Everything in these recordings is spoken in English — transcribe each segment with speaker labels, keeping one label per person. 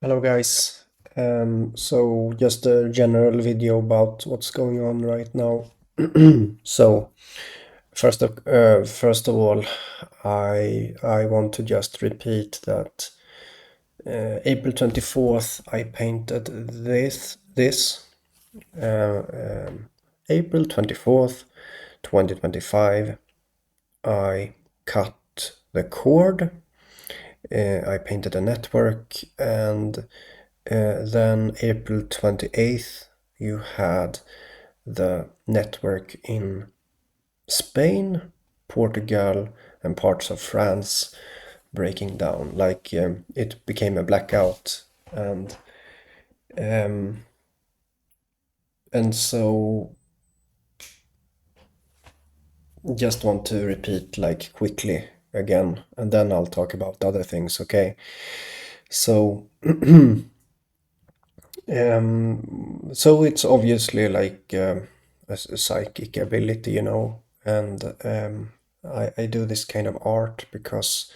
Speaker 1: Hello guys. So just a general video about what's going on right now. So first of all, I want to just repeat that April 24th I painted this uh, um, April 24th, 2025. I cut the cord. I painted a network and then April 28th, you had the network in Spain, Portugal, and parts of France breaking down. Like it became a blackout, um, and so just want to repeat like quickly again, and then I'll talk about other things. Okay, so. So it's obviously like a psychic ability, and I do this kind of art because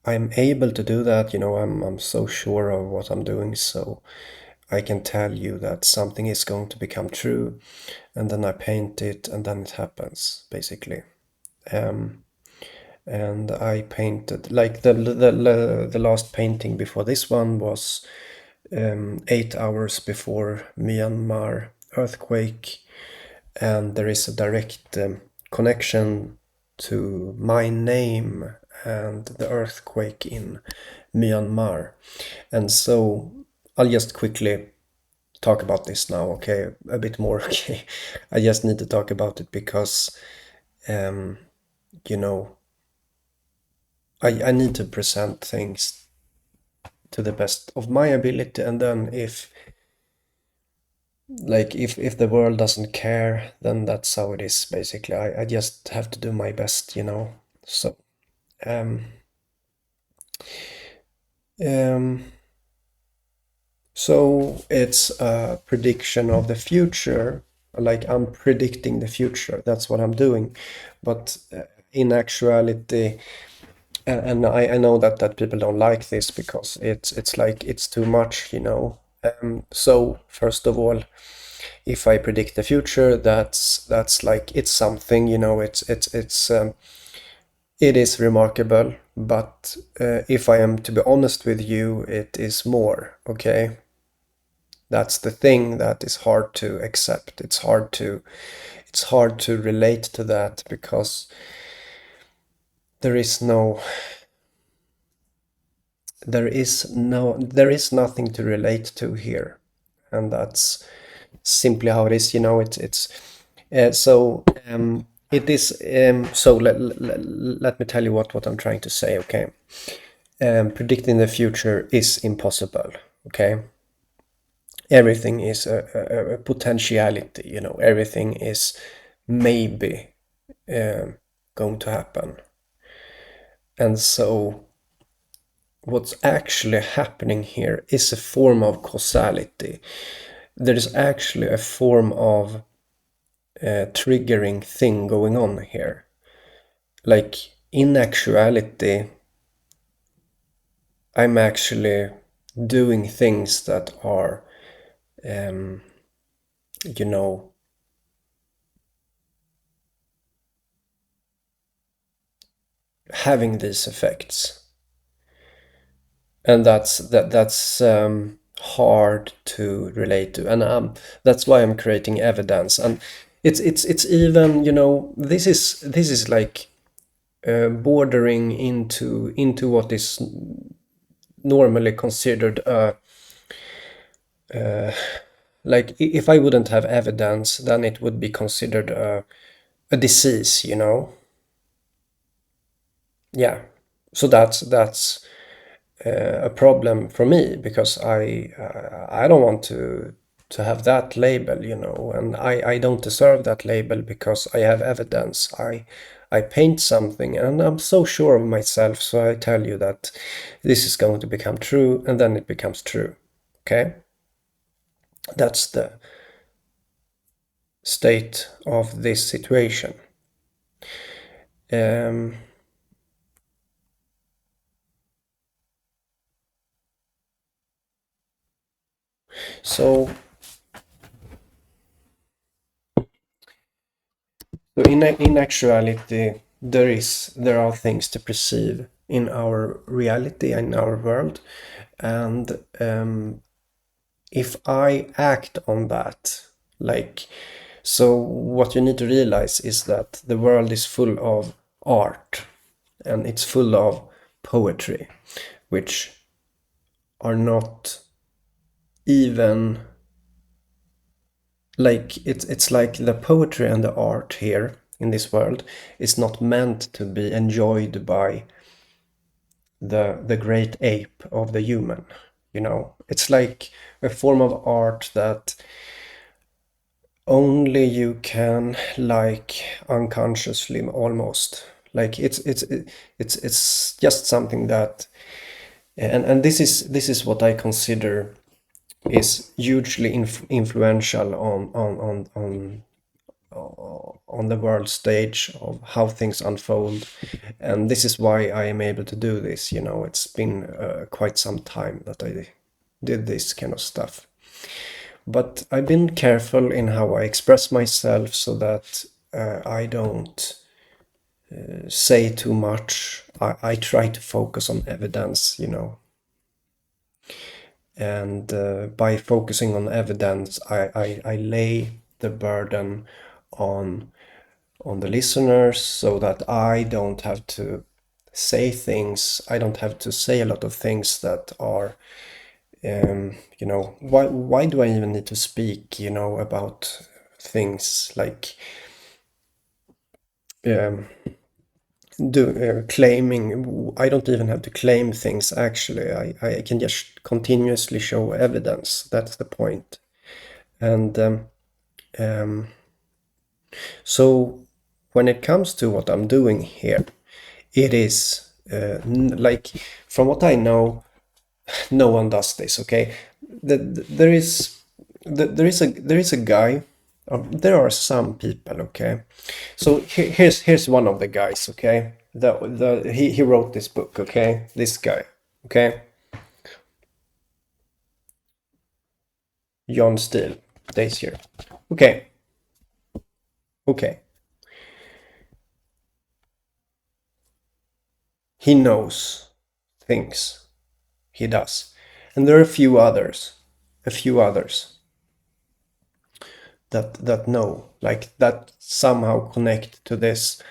Speaker 1: I'm able to do that, I'm so sure of what I'm doing, so I can tell you that something is going to become true, and then I paint it, and then it happens, basically. Um, and I painted like the last painting before this one was 8 hours before Myanmar earthquake, and there is a direct connection to my name and the earthquake in Myanmar. And so I'll just quickly talk about this now, okay? A bit more, okay? I just need to talk about it because, um, you know, I need to present things to the best of my ability, and then if the world doesn't care, then that's how it is, basically. I just have to do my best, so um um so it's a prediction of the future. Like, I'm predicting the future, that's what I'm doing. But in actuality, and I know that people don't like this because it's like it's too much, so first of all, if I predict the future, that's like it's something, it is remarkable. But if I am to be honest with you, it is more. Okay, that's the thing that is hard to accept. It's hard to relate to that because there is no there is nothing to relate to here, and that's simply how it is. It's so it is so let me tell you what I'm trying to say. Okay, predicting the future is impossible. Okay, everything is a potentiality. Everything is maybe going to happen. And so what's actually happening here is a form of causality. There is actually a form of triggering thing going on here. Like, in actuality, I'm actually doing things that are, um, you know, having these effects, and that's hard to relate to, and that's why I'm creating evidence. And it's even, this is like bordering into what is normally considered like, if I wouldn't have evidence, then it would be considered a disease, yeah. So that's a problem for me because I don't want to have that label, and I don't deserve that label because I have evidence. I paint something and I'm so sure of myself, so I tell you that this is going to become true, and then it becomes true. Okay, that's the state of this situation. um, So, in actuality, there are things to perceive in our reality and our world, and if I act on that, like, so what you need to realize is that the world is full of art and it's full of poetry, which are not even like it's like the poetry and the art here in this world is not meant to be enjoyed by the great ape of the human. It's like a form of art that only you can like unconsciously almost, like it's just something that, and this is what I consider is hugely influential on the world stage of how things unfold. And this is why I am able to do this. It's been quite some time that I did this kind of stuff, but I've been careful in how I express myself so that I don't say too much. I try to focus on evidence. And by focusing on evidence, I lay the burden on the listeners so that I don't have to say things. I don't have to say a lot of things that are, why do I even need to speak, about things like um, claiming. I don't even have to claim things actually. I can just continuously show evidence. That's the point. And um, so when it comes to what I'm doing here, it is like, from what I know, no one does this. Okay, there is there is a guy. There are some people. Okay, so here's one of the guys. Okay, he wrote this book. Okay, this guy. Okay, John Steele, days here. Okay, okay, he knows things. He does, and there are a few others that know, like, that somehow connect to this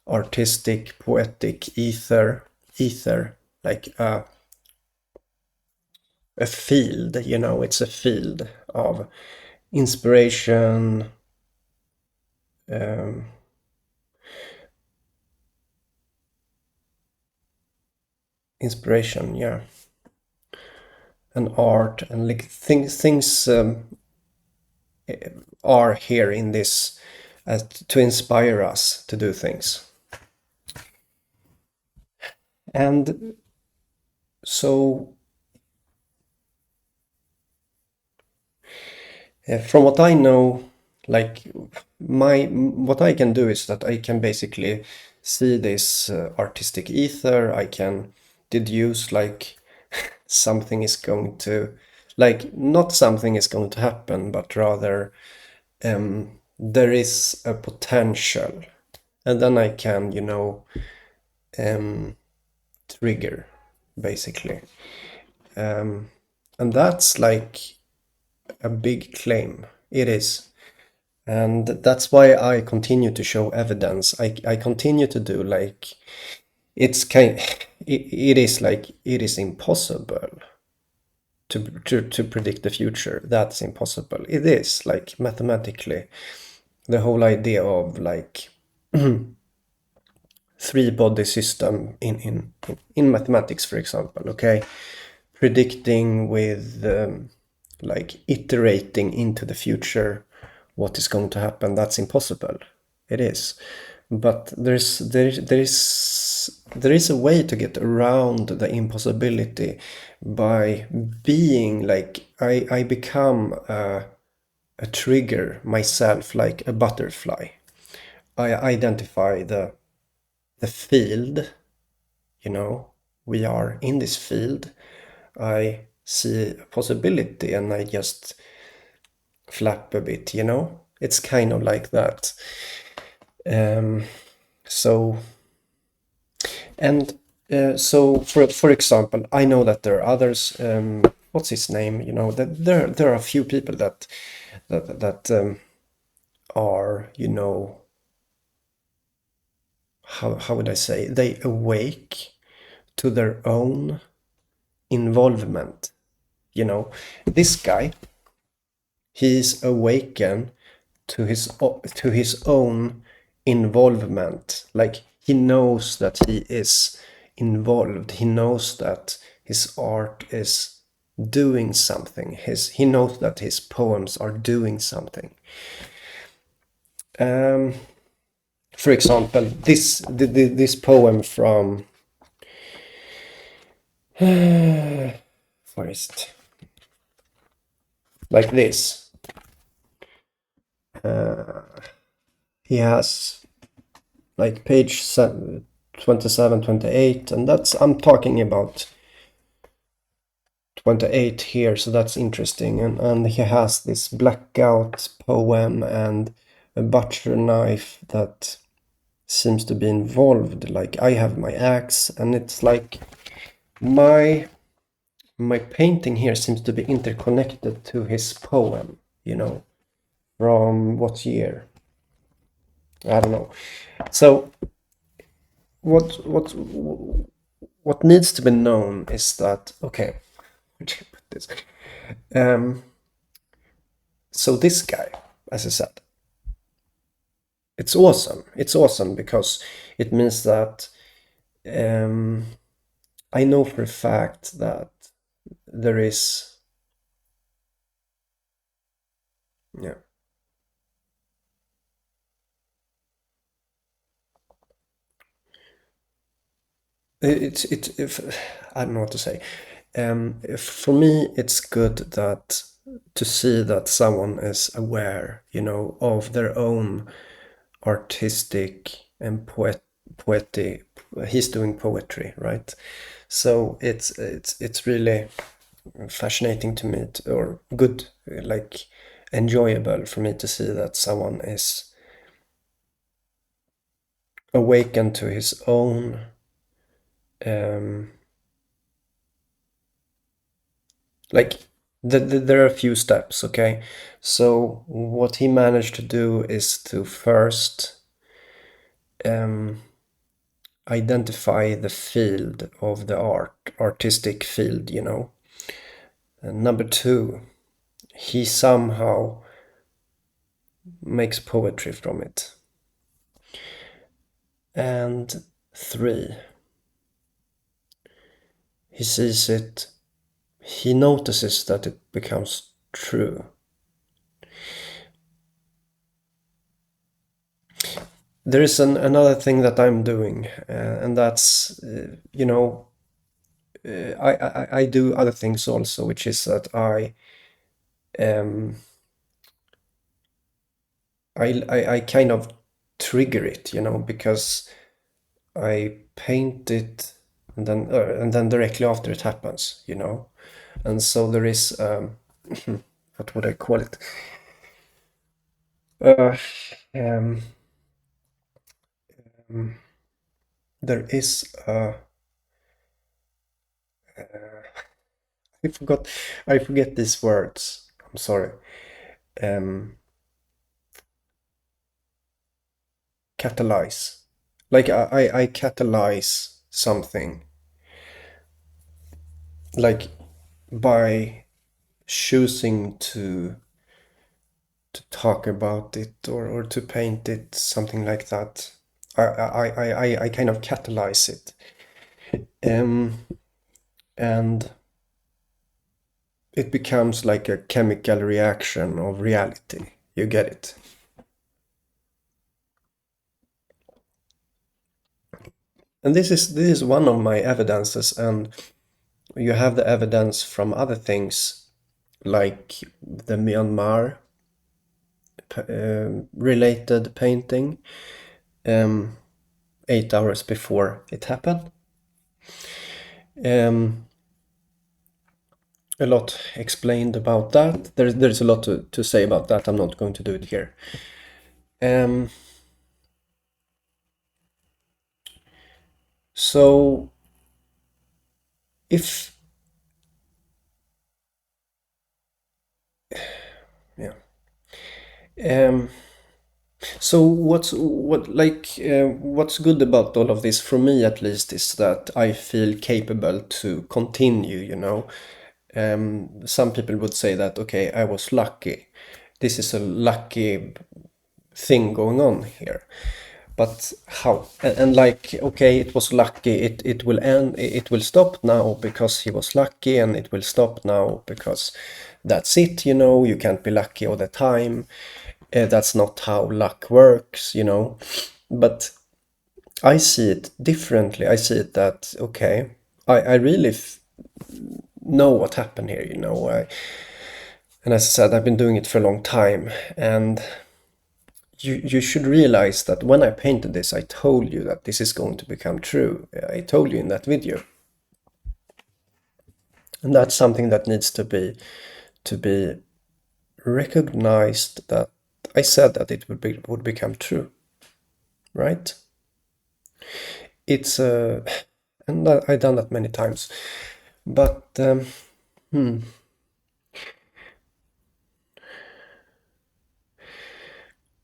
Speaker 1: artistic, poetic ether, like a field. It's a field of inspiration, um, yeah, and art, and like things are here in this to inspire us to do things. And so, from what I know, like, what I can do is that I can basically see this artistic ether. I can deduce, like, something is going to, like, not something is going to happen, but rather there is a potential, and then I can, trigger, basically. And that's like a big claim. It is. And that's why I continue to show evidence. I continue to do, like, it's kind it is like, it is impossible to predict the future. That's impossible. It is, like, mathematically. The whole idea of, like, three body system in mathematics, for example, okay, predicting with like iterating into the future what is going to happen, that's impossible. It is. But there is a way to get around the impossibility by being, like, I become a trigger myself, like a butterfly. I identify the field. We are in this field. I see a possibility and I just flap a bit, you know? It's kind of like that. Um, so and so for example, I know that there are others. What's his name? You know that there are a few people that are, you know, how would I say, they awake to their own involvement. You know, this guy, he's awakened to his own involvement. Like he knows that he is involved. He knows that his art is doing something. He knows that his poems are doing something. Um, for example, this poem from where is it? Like this. He has like page 27, 28, and that's, I'm talking about 28 here, so that's interesting. And he has this blackout poem and a butcher knife that seems to be involved. Like I have my axe, and it's like my painting here seems to be interconnected to his poem, you know, from what year? I don't know. So what needs to be known is that, okay, where do you put this? So this guy, as I said, it's awesome. It's awesome because it means that um, I know for a fact that there is, yeah, if I don't know what to say. For me, it's good that to see that someone is aware, you know, of their own artistic and poetic. He's doing poetry, right? So it's really fascinating to me, or good, like enjoyable for me to see that someone is awakened to his own um, like there are a few steps, okay? So what he managed to do is to first um, identify the field of the artistic field, you know. And number two, he somehow makes poetry from it. And three, he sees it, he notices that it becomes true. There is another thing that I'm doing, and that's, you know, I do other things also, which is that um, I kind of trigger it, you know, because I paint it and then directly after it happens, you know, and so there is what would I call it? Uh, um, there is I forgot I forget these words. I'm sorry. Um, catalyze. Like I catalyze something, like by choosing to talk about it or to paint it, something like that. I kind of catalyze it. Um, and it becomes like a chemical reaction of reality. You get it? And this is one of my evidences, and you have the evidence from other things like the Myanmar related painting, um, 8 hours before it happened. Um, a lot explained about that. There's a lot to say about that. I'm not going to do it here. Um, so if yeah, um, so what's good about all of this for me at least is that I feel capable to continue. Some people would say that okay, I was lucky. This is a lucky thing going on here. But how? And like, okay, it was lucky. It will end. It will stop now because he was lucky, and it will stop now because that's it. You can't be lucky all the time. That's not how luck works. But I see it differently. I see it that okay, I really know what happened here. And as I said, I've been doing it for a long time, and you should realize that when I painted this, I told you that this is going to become true. I told you in that video. And that's something that needs to be recognized, that I said that it would become true, right? It's and I've done that many times. But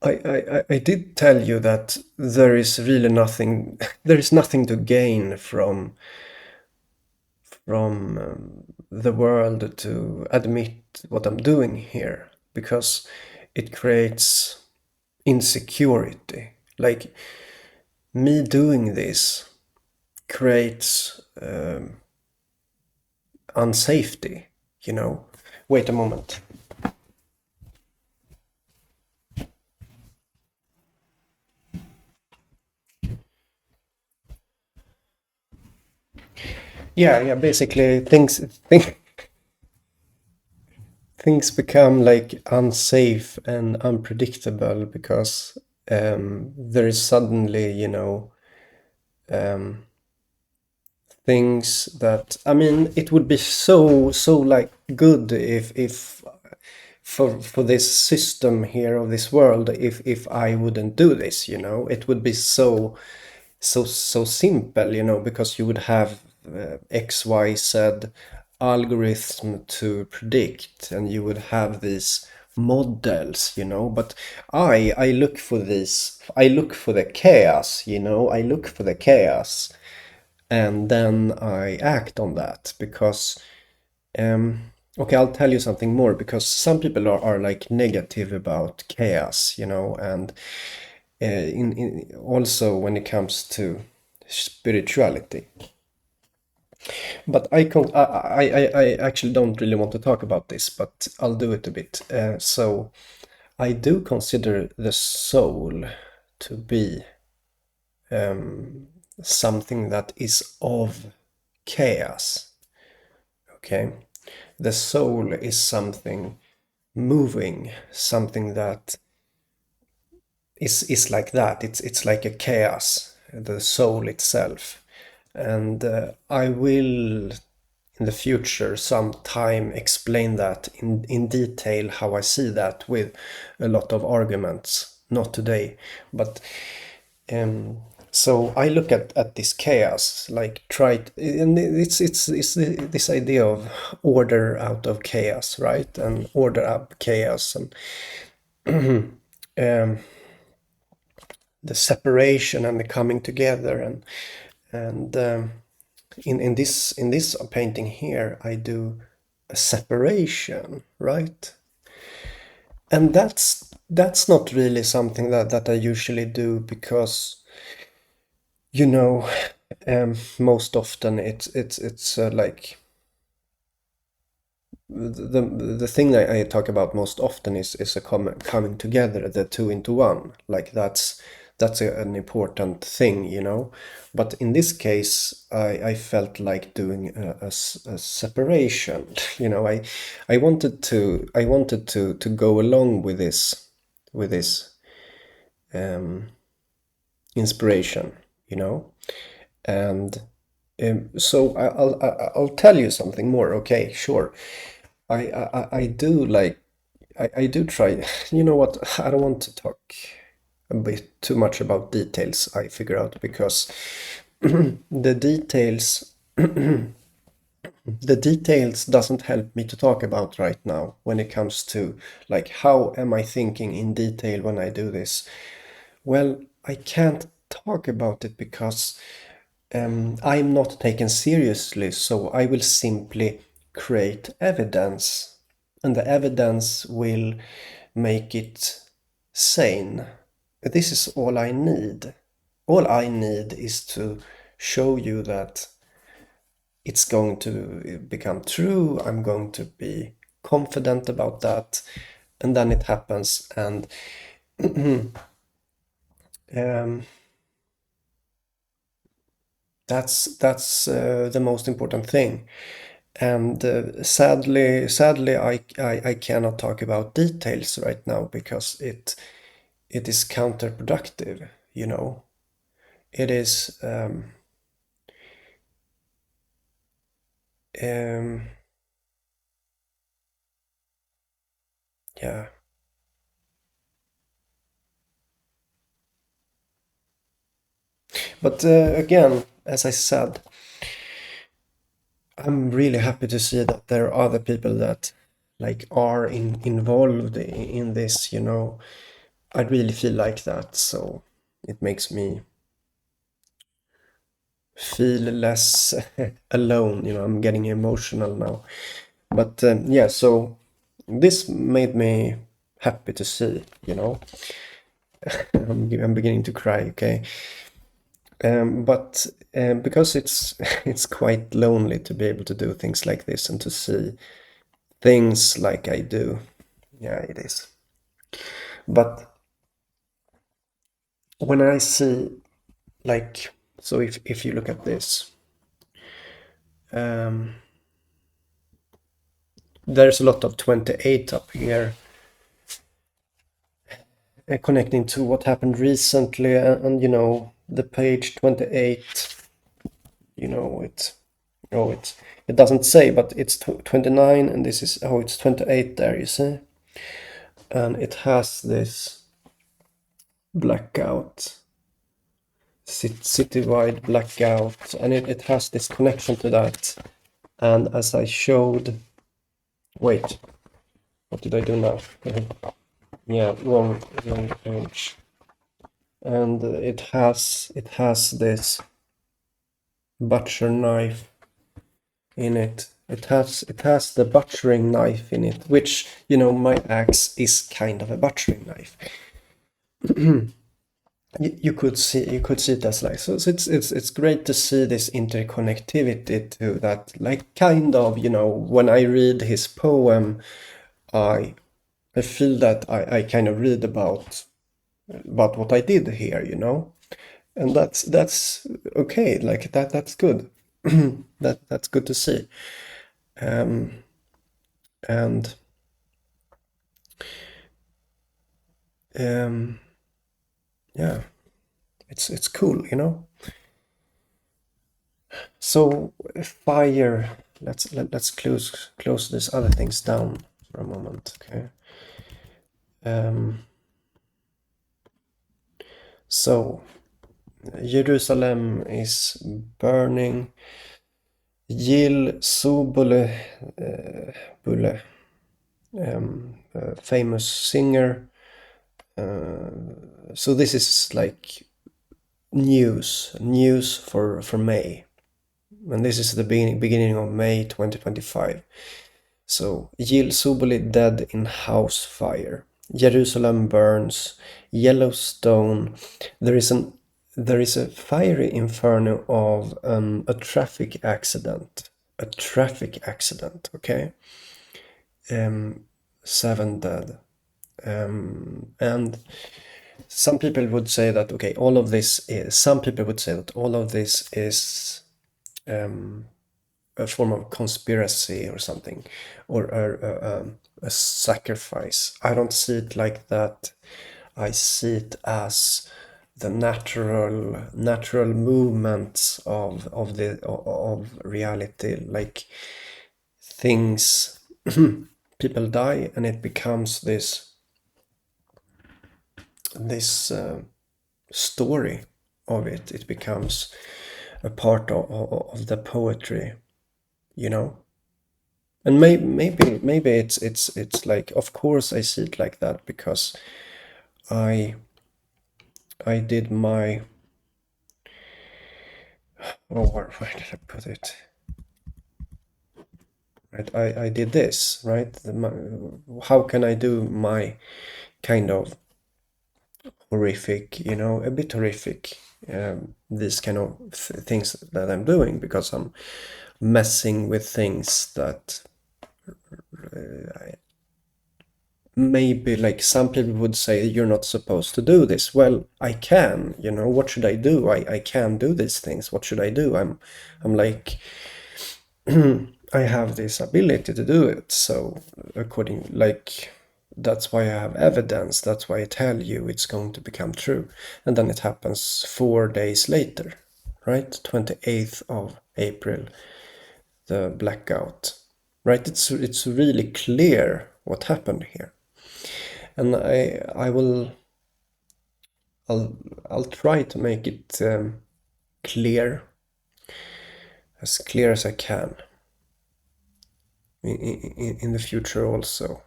Speaker 1: I did tell you that there is really nothing there is nothing to gain from the world to admit what I'm doing here, because it creates insecurity. Like, me doing this creates unsafety. Wait a moment. Yeah, basically things become like unsafe and unpredictable because there is suddenly, um, things that, I mean, it would be so like good if for this system here of this world, if I wouldn't do this. It would be so simple, because you would have XYZ algorithm to predict, and you would have these models. But I look for this. I look for the chaos. I look for the chaos, and then I act on that because okay, I'll tell you something more, because some people are like negative about chaos, and also when it comes to spirituality. But I actually don't really want to talk about this, but I'll do it a bit. So I do consider the soul to be something that is of chaos. Okay, the soul is something moving, something that is like that. It's like a chaos, the soul itself. And I will in the future sometime explain that in detail, how I see that, with a lot of arguments. Not today, but um, so I look at this chaos, like and it's this idea of order out of chaos, right? And order up chaos, and um, the separation and the coming together, and in this painting here, I do a separation, right? And that's not really something that I usually do, because you know most often it's like the thing that I talk about most often is a coming together, the two into one. Like that's an important thing. But in this case, I felt like doing a separation. I wanted to go along with this um, inspiration. You know, and so I'll tell you something more. Okay, sure. I do like I do try. You know what? I don't want to talk a bit too much about details. I figure out because the details the details doesn't help me to talk about right now when it comes to like how am I thinking in detail when I do this. Well, I can't talk about it because I'm not taken seriously, so I will simply create evidence, and the evidence will make it sane. This is all I need. All I need is to show you that it's going to become true. I'm going to be confident about that. And then it happens. And um, that's the most important thing. And sadly, I cannot talk about details right now because it is counterproductive. You know, it is. Um, yeah, but again, as I said, I'm really happy to see that there are other people that like are involved in this, you know. I really feel like that, so it makes me feel less alone, you know. I'm getting emotional now. But yeah, so this made me happy to see, you know. I'm beginning to cry, okay? But because it's it's quite lonely to be able to do things like this and to see things like I do. Yeah, it is. But when I see like, so if you look at this, um, there's a lot of 28 up here connecting to what happened recently, and you know the page 28. You know it. Oh, it doesn't say, but it's 29, and this is it's 28 there. You see, and it has this blackout citywide blackout, and it has this connection to that. And as I showed, wait, what did I do now? Yeah, wrong page. And it has this butcher knife in it. It has the butchering knife in it, which you know my axe is kind of a butchering knife. You could see it as like so, it's great to see this interconnectivity to that, like kind of, you know, when I read his poem, I I feel that I kind of read about what I did here, you know, and that's okay, like that's good. That's good to see. um and um yeah, it's cool, you know. So fire. Let's close these other things down for a moment, okay? Um, so Jerusalem is burning. Yil Sobole Bulle, a famous singer. So this is like news for May, and this is the beginning of May 2025. So, Yil Soboli dead in house fire. Jerusalem burns. Yellowstone. There is an there is a fiery inferno of a traffic accident. A traffic accident. Okay. 7 dead. And some people would say that okay, all of this is. Some people would say that all of this is a form of conspiracy or something, or a sacrifice. I don't see it like that. I see it as the natural movements of reality, like things. people die, and it becomes this story of it. It becomes a part of the poetry, you know. And maybe it's like, of course I see it like that because I I did my, oh, where did I put it? Right, I did this, right? How can I do my kind of horrific, a bit horrific, these kind of things that I'm doing, because I'm messing with things that maybe, like, some people would say you're not supposed to do this. Well, I can, what should I do? I can do these things. What should I do? I'm like, I have this ability to do it. So according, like, that's why I have evidence. That's why I tell you it's going to become true. And then it happens 4 days later, right? 28th of April, the blackout, right? It's really clear what happened here. And I'll I'll try to make it clear, as clear as I can in the future also.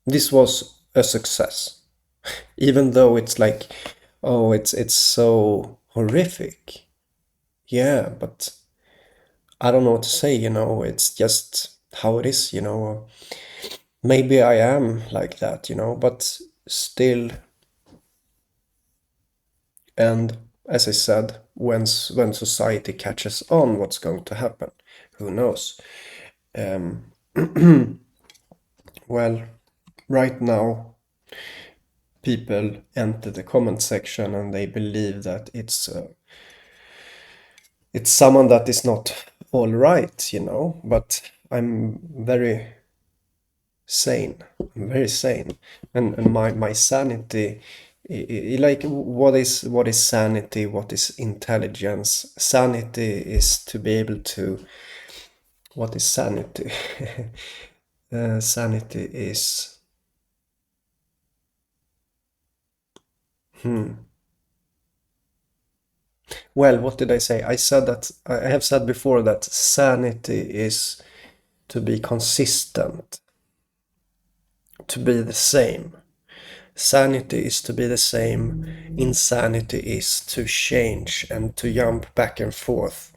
Speaker 1: This was a success, even though it's like, oh, it's so horrific. Yeah, but I don't know what to say, it's just how it is, Maybe I am like that, but still. And as I said, when society catches on, what's going to happen? Who knows? Um, well, right now, people enter the comment section and they believe that it's someone that is not all right, But I'm very sane. I'm very sane, and my sanity. Like, what is sanity? What is intelligence? Sanity is to be able to. What is sanity? Sanity is. Well, what did I say? I said that I have said before that sanity is to be consistent, to be the same. Sanity is to be the same. Insanity is to change and to jump back and forth.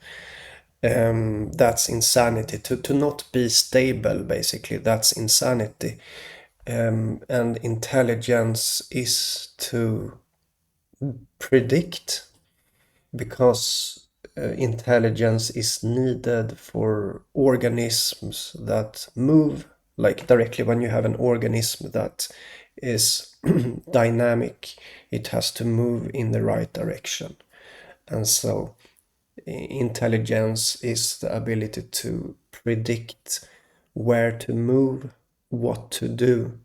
Speaker 1: That's insanity. To not be stable, basically, that's insanity. And intelligence is to predict, because intelligence is needed for organisms that move, like directly. When you have an organism that is dynamic, it has to move in the right direction. And so intelligence is the ability to predict where to move, what to do.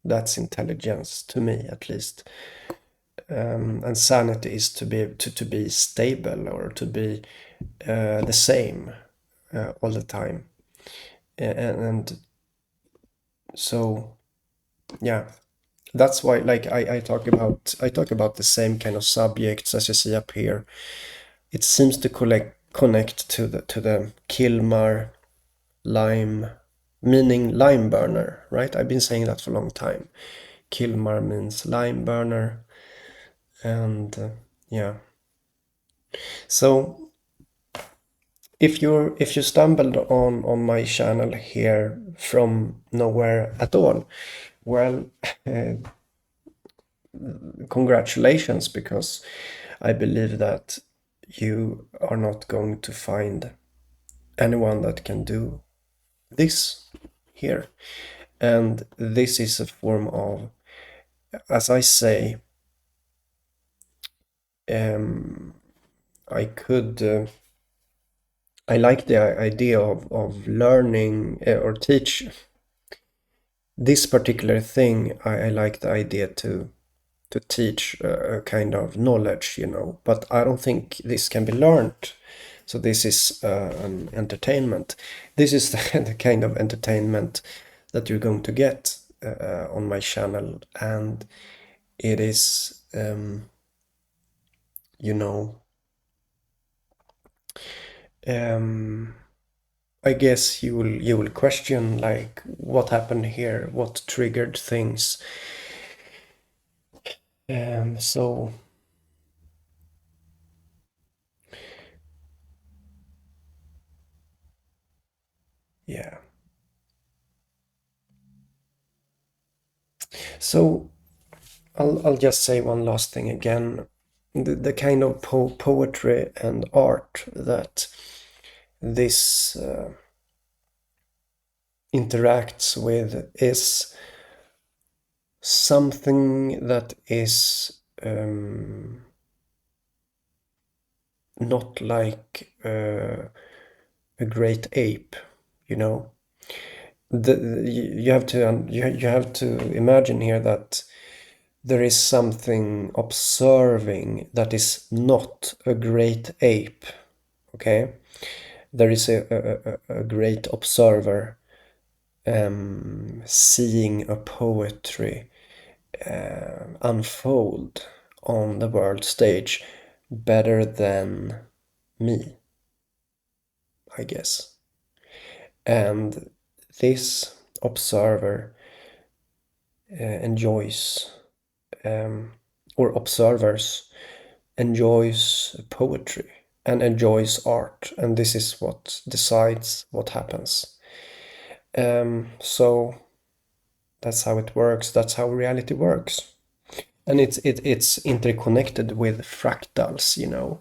Speaker 1: That's intelligence, to me at least. And sanity is to be stable, or to be the same all the time. And so, yeah, that's why, like, I talk about the same kind of subjects as you see up here. It seems to connect to the Kilmar lime, meaning lime burner, right? I've been saying that for a long time. Kilmar means lime burner, and yeah. So if you stumbled on my channel here from nowhere at all, well, congratulations, because I believe that you are not going to find anyone that can do this here. And this is a form of, as I say, I could I like the idea of learning, or teach this particular thing. I like the idea to teach a kind of knowledge, but I don't think this can be learned. So this is an entertainment. This is the kind of entertainment that you're going to get on my channel, and it is, you know, um, I guess you will question like what happened here, what triggered things. So yeah. So I'll just say one last thing again. The kind of poetry and art that this interacts with is something that is not like a great ape, you know. You have to imagine here that there is something observing that is not a great ape. Okay, there is a great observer seeing a poetry unfold on the world stage better than me, I guess. And this observer enjoys, or observers enjoys poetry and enjoys art, and this is what decides what happens. So that's how it works. That's how reality works, and it's interconnected with fractals, you know,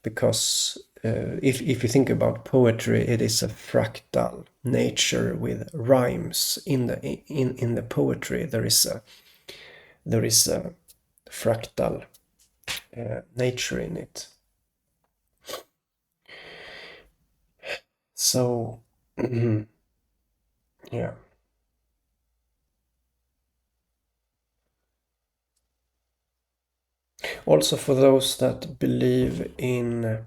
Speaker 1: because if you think about poetry, it is a fractal nature with rhymes in the poetry. There is a fractal nature in it. So yeah. Also, for those that believe in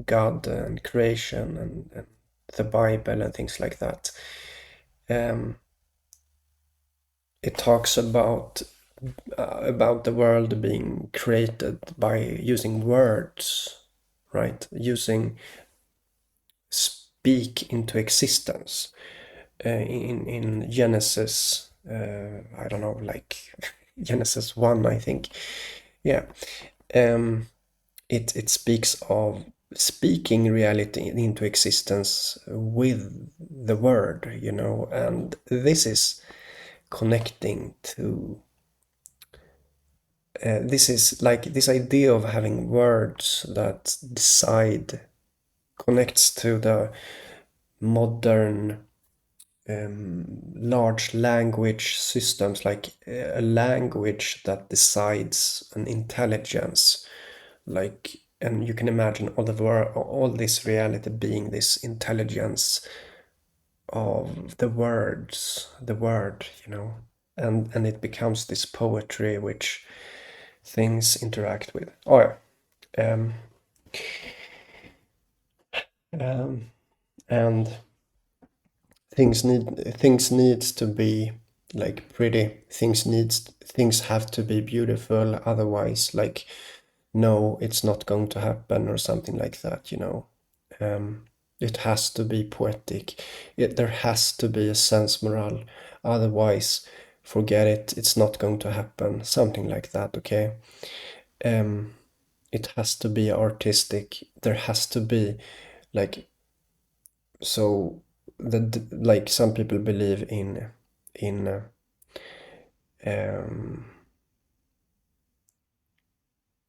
Speaker 1: God and creation and the Bible and things like that, um, it talks about the world being created by using words, right? Using speak into existence. In Genesis, I don't know, like Genesis 1, I think. Yeah. Um, it speaks of speaking reality into existence with the word, you know, and this is connecting to this is like this idea of having words that decide connects to the modern large language systems, like a language that decides an intelligence, like, and you can imagine all this reality being this intelligence of the word, you know, and it becomes this poetry which things interact with. Oh yeah. Um, um, and things needs to be like pretty. Things have to be beautiful. Otherwise, like, no, it's not going to happen or something like that. You know, it has to be poetic. There has to be a sense moral. Otherwise, forget it. It's not going to happen. Something like that. Okay. Um, it has to be artistic. There has to be like, so like some people believe in um,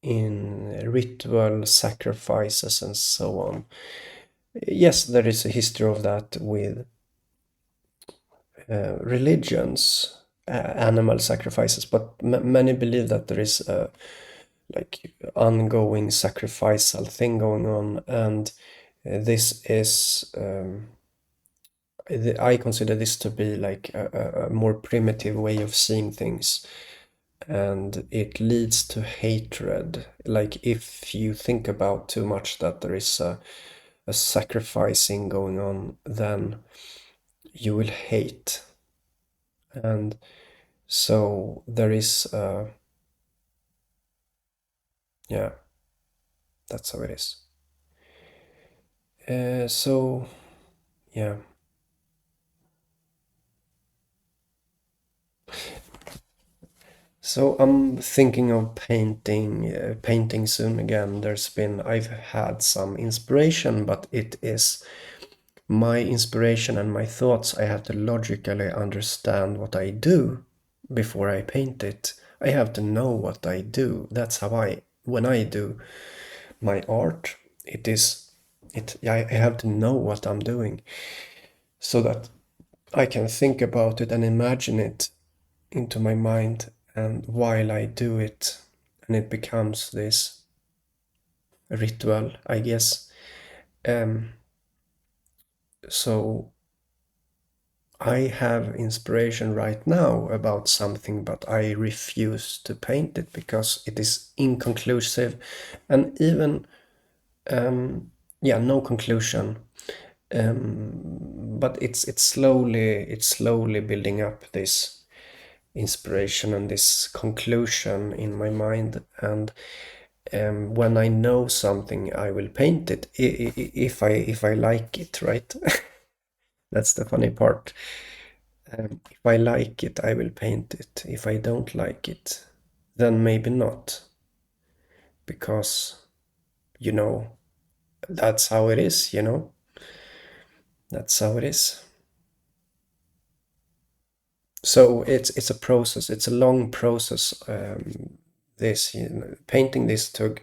Speaker 1: in ritual sacrifices and so on. Yes, there is a history of that with religions, animal sacrifices, but many believe that there is a like ongoing sacrificial thing going on, and this is I consider this to be like a more primitive way of seeing things. and it leads to hatred. Like if you think about too much that there is a sacrificing going on, then you will hate. And so there is, yeah, that's how it is. So, yeah. So I'm thinking of painting soon again. I've had some inspiration, but it is my inspiration and my thoughts. I have to logically understand what I do before I paint it. I have to know what I do. That's how when I do my art, I have to know what I'm doing so that I can think about it and imagine it into my mind, and while I do it, and it becomes this ritual, I guess. Um, so I have inspiration right now about something, but I refuse to paint it because it is inconclusive, and even yeah, no conclusion. But it's slowly building up this inspiration and this conclusion in my mind, and when I know something, I will paint it if I like it, right? That's the funny part. If I like it, I will paint it. If I don't like it, then maybe not, because you know that's how it is. That's how it is. So it's a process. It's a long process. Painting this took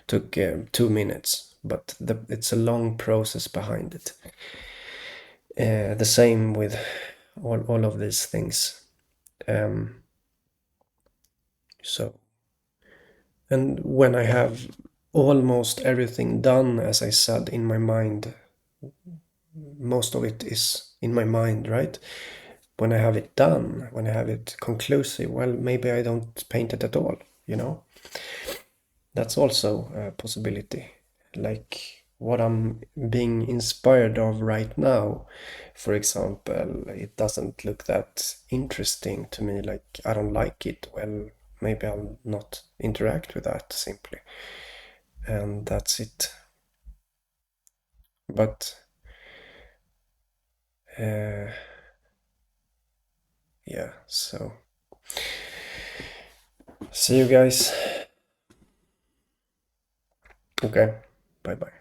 Speaker 1: 2 minutes, but it's a long process behind it. The same with all of these things. Um, so, and when I have almost everything done, as I said, in my mind, most of it is in my mind, right? When I have it done, when I have it conclusive, well, maybe I don't paint it at all, you know? That's also a possibility. Like what I'm being inspired of right now, for example, it doesn't look that interesting to me. Like I don't like it. Well, maybe I'll not interact with that simply. And that's it. But uh, yeah, so see you guys. Okay, bye bye.